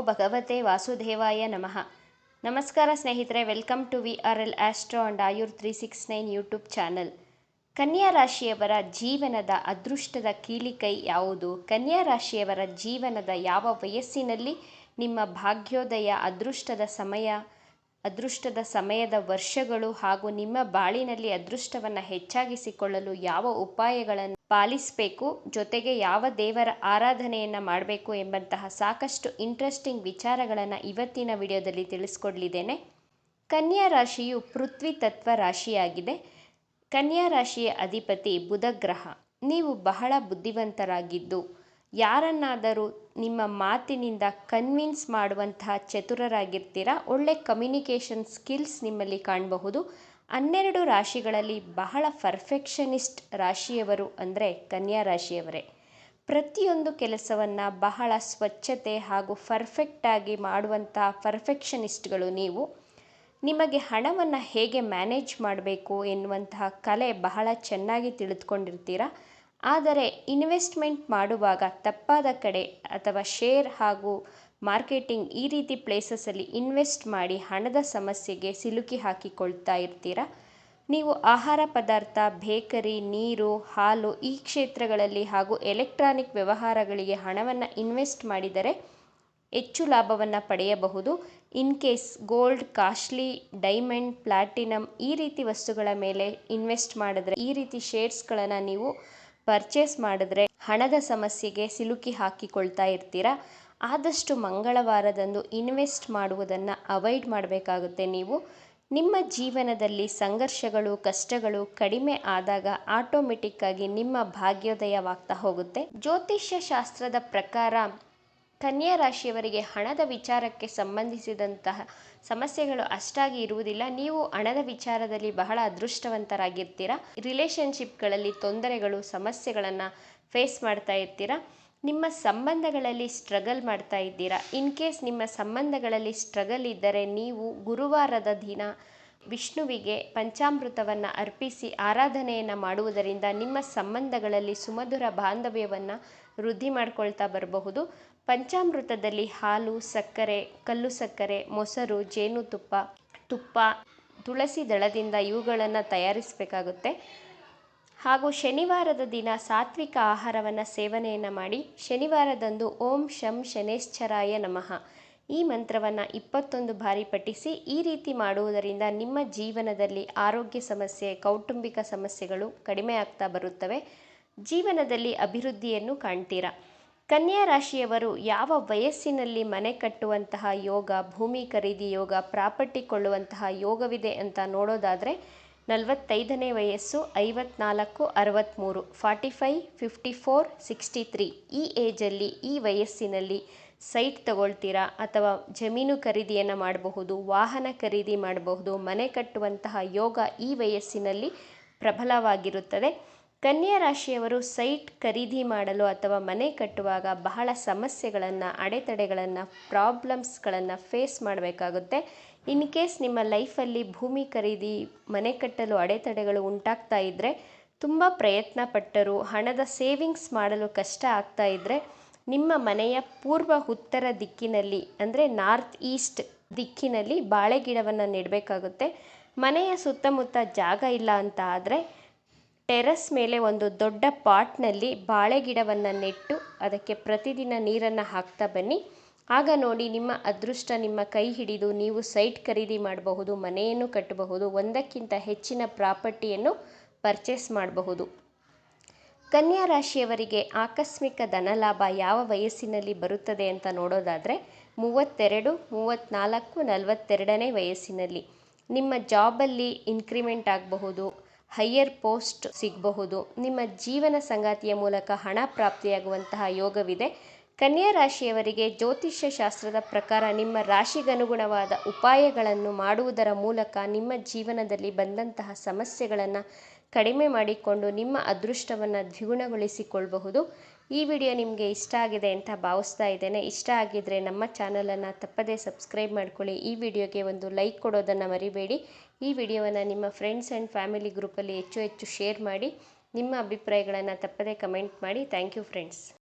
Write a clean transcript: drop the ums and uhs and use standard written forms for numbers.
ಭಗವತೆ ವಾಸುದೇವಾಯ ನಮಃ. ನಮಸ್ಕಾರ ಸ್ನೇಹಿತರೆ, welcome to VRL astro and Ayur 369 YouTube channel. ಕನ್ಯಾ ರಾಶಿಯವರ ಜೀವನದ ಅದೃಷ್ಟದ ಕೀಲಿಕೈ ಯಾವುದು? ಕನ್ಯಾ ರಾಶಿಯವರ ಜೀವನದ ಯಾವ ವಯಸ್ಸಿನಲ್ಲಿ ನಿಮ್ಮ ಭಾಗ್ಯೋದಯ, ಅದೃಷ್ಟದ ಸಮಯದ ವರ್ಷಗಳು ಹಾಗೂ ನಿಮ್ಮ ಬಾಳಿನಲ್ಲಿ ಅದೃಷ್ಟವನ್ನು ಹೆಚ್ಚಾಗಿಸಿಕೊಳ್ಳಲು ಯಾವ ಉಪಾಯಗಳನ್ನು ಪಾಲಿಸಬೇಕು, ಜೊತೆಗೆ ಯಾವ ದೇವರ ಆರಾಧನೆಯನ್ನು ಮಾಡಬೇಕು ಎಂಬಂತಹ ಸಾಕಷ್ಟು ಇಂಟ್ರೆಸ್ಟಿಂಗ್ ವಿಚಾರಗಳನ್ನು ಇವತ್ತಿನ ವಿಡಿಯೋದಲ್ಲಿ ತಿಳಿಸ್ಕೊಡ್ಲಿದ್ದೇನೆ. ಕನ್ಯಾ ರಾಶಿಯು ಪೃಥ್ವಿ ತತ್ವ ರಾಶಿಯಾಗಿದೆ. ಕನ್ಯಾ ರಾಶಿಯ ಅಧಿಪತಿ ಬುಧ ಗ್ರಹ. ನೀವು ಬಹಳ ಬುದ್ಧಿವಂತರಾಗಿದ್ದು ಯಾರನ್ನಾದರೂ ನಿಮ್ಮ ಮಾತಿನಿಂದ ಕನ್ವಿನ್ಸ್ ಮಾಡುವಂತಹ ಚತುರರಾಗಿರ್ತೀರ. ಒಳ್ಳೆ ಕಮ್ಯುನಿಕೇಷನ್ ಸ್ಕಿಲ್ಸ್ ನಿಮ್ಮಲ್ಲಿ ಕಾಣಬಹುದು. 12 ರಾಶಿಗಳಲ್ಲಿ ಬಹಳ ಪರ್ಫೆಕ್ಷನಿಸ್ಟ್ ರಾಶಿಯವರು ಅಂದರೆ ಕನ್ಯಾ ರಾಶಿಯವರೇ. ಪ್ರತಿಯೊಂದು ಕೆಲಸವನ್ನು ಬಹಳ ಸ್ವಚ್ಛತೆ ಹಾಗೂ ಪರ್ಫೆಕ್ಟಾಗಿ ಮಾಡುವಂತಹ ಪರ್ಫೆಕ್ಷನಿಸ್ಟ್ಗಳು ನೀವು. ನಿಮಗೆ ಹಣವನ್ನು ಹೇಗೆ ಮ್ಯಾನೇಜ್ ಮಾಡಬೇಕು ಎನ್ನುವಂತಹ ಕಲೆ ಬಹಳ ಚೆನ್ನಾಗಿ ತಿಳಿದುಕೊಂಡಿರ್ತೀರ. ಆದರೆ ಇನ್ವೆಸ್ಟ್ಮೆಂಟ್ ಮಾಡುವಾಗ ತಪ್ಪಾದ ಕಡೆ ಅಥವಾ ಶೇರ್ ಹಾಗೂ ಮಾರ್ಕೆಟಿಂಗ್ ಈ ರೀತಿ ಪ್ಲೇಸಸಲ್ಲಿ ಇನ್ವೆಸ್ಟ್ ಮಾಡಿ ಹಣದ ಸಮಸ್ಯೆಗೆ ಸಿಲುಕಿ ಹಾಕಿಕೊಳ್ತಾ ಇರ್ತೀರ. ನೀವು ಆಹಾರ ಪದಾರ್ಥ, ಬೇಕರಿ, ನೀರು, ಹಾಲು ಈ ಕ್ಷೇತ್ರಗಳಲ್ಲಿ ಹಾಗೂ ಎಲೆಕ್ಟ್ರಾನಿಕ್ ವ್ಯವಹಾರಗಳಿಗೆ ಹಣವನ್ನು ಇನ್ವೆಸ್ಟ್ ಮಾಡಿದರೆ ಹೆಚ್ಚು ಲಾಭವನ್ನು ಪಡೆಯಬಹುದು. In case gold, costly diamond, platinum ಈ ರೀತಿ ವಸ್ತುಗಳ ಮೇಲೆ ಇನ್ವೆಸ್ಟ್ ಮಾಡಿದ್ರೆ, ಈ ರೀತಿ ಶೇರ್ಸ್ಗಳನ್ನು ನೀವು ಪರ್ಚೇಸ್ ಮಾಡಿದ್ರೆ ಹಣದ ಸಮಸ್ಯೆಗೆ ಸಿಲುಕಿ ಹಾಕಿಕೊಳ್ತಾ ಇರ್ತೀರ. ಆದಷ್ಟು ಮಂಗಳವಾರದಂದು ಇನ್ವೆಸ್ಟ್ ಮಾಡುವುದನ್ನು ಅವಾಯ್ಡ್ ಮಾಡಬೇಕಾಗುತ್ತೆ. ನೀವು ನಿಮ್ಮ ಜೀವನದಲ್ಲಿ ಸಂಘರ್ಷಗಳು, ಕಷ್ಟಗಳು ಕಡಿಮೆ ಆದಾಗ ಆಟೋಮೆಟಿಕ್ಕಾಗಿ ನಿಮ್ಮ ಭಾಗ್ಯೋದಯವಾಗ್ತಾ ಹೋಗುತ್ತೆ. ಜ್ಯೋತಿಷ್ಯ ಶಾಸ್ತ್ರದ ಪ್ರಕಾರ ಕನ್ಯಾ ರಾಶಿಯವರಿಗೆ ಹಣದ ವಿಚಾರಕ್ಕೆ ಸಂಬಂಧಿಸಿದಂತಹ ಸಮಸ್ಯೆಗಳು ಅಷ್ಟಾಗಿ ಇರುವುದಿಲ್ಲ. ನೀವು ಹಣದ ವಿಚಾರದಲ್ಲಿ ಬಹಳ ಅದೃಷ್ಟವಂತರಾಗಿರ್ತೀರ. ರಿಲೇಷನ್ಶಿಪ್ಗಳಲ್ಲಿ ತೊಂದರೆಗಳು, ಸಮಸ್ಯೆಗಳನ್ನು ಫೇಸ್ ಮಾಡ್ತಾ ಇರ್ತೀರ. ನಿಮ್ಮ ಸಂಬಂಧಗಳಲ್ಲಿ ಸ್ಟ್ರಗಲ್ ಮಾಡ್ತಾ ಇದ್ದೀರಾ. ಇನ್ ಕೇಸ್ ನಿಮ್ಮ ಸಂಬಂಧಗಳಲ್ಲಿ ಸ್ಟ್ರಗಲ್ ಇದ್ದರೆ ನೀವು ಗುರುವಾರದ ದಿನ ವಿಷ್ಣುವಿಗೆ ಪಂಚಾಮೃತವನ್ನು ಅರ್ಪಿಸಿ ಆರಾಧನೆಯನ್ನು ಮಾಡುವುದರಿಂದ ನಿಮ್ಮ ಸಂಬಂಧಗಳಲ್ಲಿ ಸುಮಧುರ ಬಾಂಧವ್ಯವನ್ನು ವೃದ್ಧಿ ಮಾಡ್ಕೊಳ್ತಾ ಬರಬಹುದು. ಪಂಚಾಮೃತದಲ್ಲಿ ಹಾಲು, ಸಕ್ಕರೆ, ಕಲ್ಲು ಸಕ್ಕರೆ, ಮೊಸರು, ಜೇನುತುಪ್ಪ, ತುಪ್ಪ, ತುಳಸಿ ದಳದಿಂದ ಇವುಗಳನ್ನು ತಯಾರಿಸಬೇಕಾಗುತ್ತೆ. ಹಾಗೂ ಶನಿವಾರದ ದಿನ ಸಾತ್ವಿಕ ಆಹಾರವನ್ನು ಸೇವನೆಯನ್ನು ಮಾಡಿ. ಶನಿವಾರದಂದು ಓಂ ಶಂ ಶನೇಶ್ಚರಾಯ ನಮಃ ಈ ಮಂತ್ರವನ್ನು 21 ಬಾರಿ ಪಠಿಸಿ. ಈ ರೀತಿ ಮಾಡುವುದರಿಂದ ನಿಮ್ಮ ಜೀವನದಲ್ಲಿ ಆರೋಗ್ಯ ಸಮಸ್ಯೆ, ಕೌಟುಂಬಿಕ ಸಮಸ್ಯೆಗಳು ಕಡಿಮೆ ಆಗ್ತಾ ಬರುತ್ತವೆ. ಜೀವನದಲ್ಲಿ ಅಭಿವೃದ್ಧಿಯನ್ನು ಕಾಣ್ತೀರಾ. ಕನ್ಯಾ ರಾಶಿಯವರು ಯಾವ ವಯಸ್ಸಿನಲ್ಲಿ ಮನೆ ಕಟ್ಟುವಂತಹ ಯೋಗ, ಭೂಮಿ ಖರೀದಿ ಯೋಗ, ಪ್ರಾಪರ್ಟಿ ಕೊಳ್ಳುವಂತಹ ಯೋಗವಿದೆ ಅಂತ ನೋಡೋದಾದರೆ 45ನೇ ವಯಸ್ಸು, 54, 63, 45, 54, 63 ಈ ಏಜಲ್ಲಿ, ಈ ವಯಸ್ಸಿನಲ್ಲಿ ಸೈಟ್ ತಗೊಳ್ತೀರಾ ಅಥವಾ ಜಮೀನು ಖರೀದಿಯನ್ನು ಮಾಡಬಹುದು, ವಾಹನ ಖರೀದಿ ಮಾಡಬಹುದು. ಮನೆ ಕಟ್ಟುವಂತಹ ಯೋಗ ಈ ವಯಸ್ಸಿನಲ್ಲಿ ಪ್ರಬಲವಾಗಿರುತ್ತದೆ. ಕನ್ಯಾ ರಾಶಿಯವರು ಸೈಟ್ ಖರೀದಿ ಮಾಡಲು ಅಥವಾ ಮನೆ ಕಟ್ಟುವಾಗ ಬಹಳ ಸಮಸ್ಯೆಗಳನ್ನು, ಅಡೆತಡೆಗಳನ್ನು, ಪ್ರಾಬ್ಲಮ್ಸ್ಗಳನ್ನು ಫೇಸ್ ಮಾಡಬೇಕಾಗುತ್ತೆ. ಇನ್ ಕೇಸ್ ನಿಮ್ಮ ಲೈಫಲ್ಲಿ ಭೂಮಿ ಖರೀದಿ, ಮನೆ ಕಟ್ಟಲು ಅಡೆತಡೆಗಳು ಉಂಟಾಗ್ತಾ ಇದ್ದರೆ, ತುಂಬ ಪ್ರಯತ್ನ ಪಟ್ಟರೂ ಹಣದ ಸೇವಿಂಗ್ಸ್ ಮಾಡಲು ಕಷ್ಟ ಆಗ್ತಾ ಇದ್ದರೆ, ನಿಮ್ಮ ಮನೆಯ ಪೂರ್ವ ಉತ್ತರ ದಿಕ್ಕಿನಲ್ಲಿ ಅಂದರೆ ನಾರ್ತ್ ಈಸ್ಟ್ ದಿಕ್ಕಿನಲ್ಲಿ ಬಾಳೆ ಗಿಡವನ್ನು ನೆಡಬೇಕಾಗುತ್ತೆ. ಮನೆಯ ಸುತ್ತಮುತ್ತ ಜಾಗ ಇಲ್ಲ ಅಂತ ಆದರೆ ಟೆರಸ್ ಮೇಲೆ ಒಂದು ದೊಡ್ಡ ಪಾಟ್ನಲ್ಲಿ ಬಾಳೆ ಗಿಡವನ್ನು ನೆಟ್ಟು ಅದಕ್ಕೆ ಪ್ರತಿದಿನ ನೀರನ್ನು ಹಾಕ್ತಾ ಬನ್ನಿ. ಆಗ ನೋಡಿ ನಿಮ್ಮ ಅದೃಷ್ಟ ನಿಮ್ಮ ಕೈ ಹಿಡಿದು ನೀವು ಸೈಟ್ ಖರೀದಿ ಮಾಡಬಹುದು, ಮನೆಯನ್ನು ಕಟ್ಟಬಹುದು, ಒಂದಕ್ಕಿಂತ ಹೆಚ್ಚಿನ ಪ್ರಾಪರ್ಟಿಯನ್ನು ಪರ್ಚೇಸ್ ಮಾಡಬಹುದು. ಕನ್ಯಾ ರಾಶಿಯವರಿಗೆ ಆಕಸ್ಮಿಕ ಧನಲಾಭ ಯಾವ ವಯಸ್ಸಿನಲ್ಲಿ ಬರುತ್ತದೆ ಅಂತ ನೋಡೋದಾದರೆ 32, 34, 42ನೇ ವಯಸ್ಸಿನಲ್ಲಿ. ನಿಮ್ಮ ಜಾಬಲ್ಲಿ ಇನ್ಕ್ರಿಮೆಂಟ್ ಆಗಬಹುದು, ಹೈಯರ್ ಪೋಸ್ಟ್ ಸಿಗಬಹುದು. ನಿಮ್ಮ ಜೀವನ ಸಂಗಾತಿಯ ಮೂಲಕ ಹಣ ಪ್ರಾಪ್ತಿಯಾಗುವಂತಹ ಯೋಗವಿದೆ. ಕನ್ಯಾ ರಾಶಿಯವರಿಗೆ ಜ್ಯೋತಿಷ್ಯ ಶಾಸ್ತ್ರದ ಪ್ರಕಾರ ನಿಮ್ಮ ರಾಶಿಗನುಗುಣವಾದ ಉಪಾಯಗಳನ್ನು ಮಾಡುವುದರ ಮೂಲಕ ನಿಮ್ಮ ಜೀವನದಲ್ಲಿ ಬಂದಂತಹ ಸಮಸ್ಯೆಗಳನ್ನು ಕಡಿಮೆ ಮಾಡಿಕೊಂಡು ನಿಮ್ಮ ಅದೃಷ್ಟವನ್ನು ದ್ವಿಗುಣಗೊಳಿಸಿಕೊಳ್ಳಬಹುದು. ಈ ವಿಡಿಯೋ ನಿಮಗೆ ಇಷ್ಟ ಆಗಿದೆ ಅಂತ ಭಾವಿಸ್ತಾ ಇದ್ದೇನೆ. ಇಷ್ಟ ಆಗಿದ್ದರೆ ನಮ್ಮ ಚಾನಲನ್ನು ತಪ್ಪದೇ ಸಬ್ಸ್ಕ್ರೈಬ್ ಮಾಡ್ಕೊಳ್ಳಿ. ಈ ವಿಡಿಯೋಗೆ ಒಂದು ಲೈಕ್ ಕೊಡೋದನ್ನು ಮರಿಬೇಡಿ. ಈ ವಿಡಿಯೋವನ್ನು ನಿಮ್ಮ ಫ್ರೆಂಡ್ಸ್ ಆ್ಯಂಡ್ ಫ್ಯಾಮಿಲಿ ಗ್ರೂಪಲ್ಲಿ ಹೆಚ್ಚು ಶೇರ್ ಮಾಡಿ. ನಿಮ್ಮ ಅಭಿಪ್ರಾಯಗಳನ್ನು ತಪ್ಪದೇ ಕಮೆಂಟ್ ಮಾಡಿ. Thank you friends.